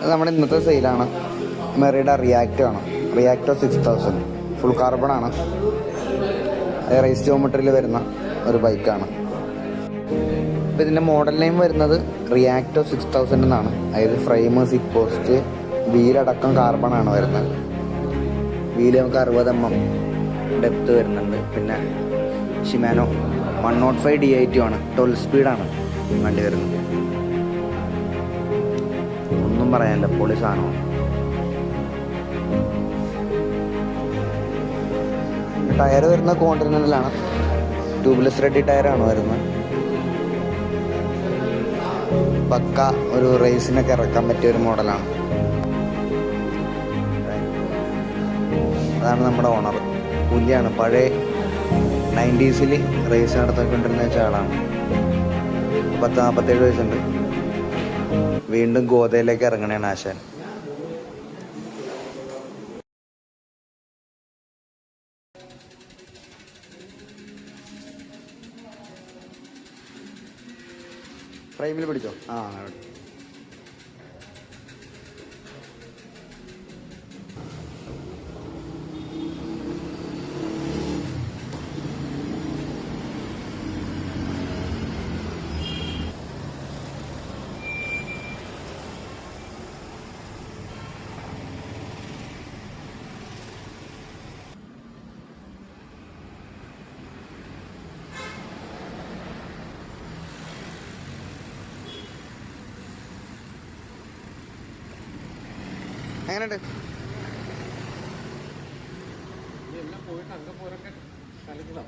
അത് നമ്മുടെ ഇന്നത്തെ സെയിലാണ്. മെറിയുടെ റിയാക്റ്റോ ആണ്. റിയാക്റ്റോ 6000 ഫുൾ കാർബൺ ആണ്. റേസ് ജോമെട്രിയിൽ വരുന്ന ഒരു ബൈക്കാണ്. അപ്പോൾ ഇതിൻ്റെ മോഡൽ നെയിം വരുന്നത് റിയാക്റ്റോ 6000 എന്നാണ്. അതായത് ഫ്രെയിം, സിപ്പ് പോസ്റ്റ്, വീലടക്കം കാർബൺ ആണ് വരുന്നത്. വീല് നമുക്ക് 60 mm ഡെപ്ത് വരുന്നുണ്ട്. പിന്നെ ഷിമാനോ 105 DIT ആണ്. 12 സ്പീഡാണ് വണ്ടി വരുന്നത്. ഒന്നും പറയാനില്ല, പൊളി സാധനമാണ്. ടയർ വരുന്ന കോണ്ടിനെൻ്റലാണ്. ട്യൂബ്ലെസ് റെഡി ടയറാണ് വരുന്നത്. പക്ക ഒരു റേസിനൊക്കെ ഇറക്കാൻ പറ്റിയ ഒരു മോഡലാണ്. അതാണ് നമ്മുടെ ഓണർ. പുലിയാണ്. പഴയ 90s റേസ് നടത്തിക്കൊണ്ടിരുന്ന ആളാണ്. 47 വയസ്സുണ്ട്. വീണ്ടും ഗോതയിലേക്ക് ഇറങ്ങണേണ് ആശാൻ. ഫ്രെയിമിൽ പിടിച്ചോ. എങ്ങനെയുണ്ട്? പോയിട്ട് അങ്ങ് പോരൊക്കെ കളിക്കണം.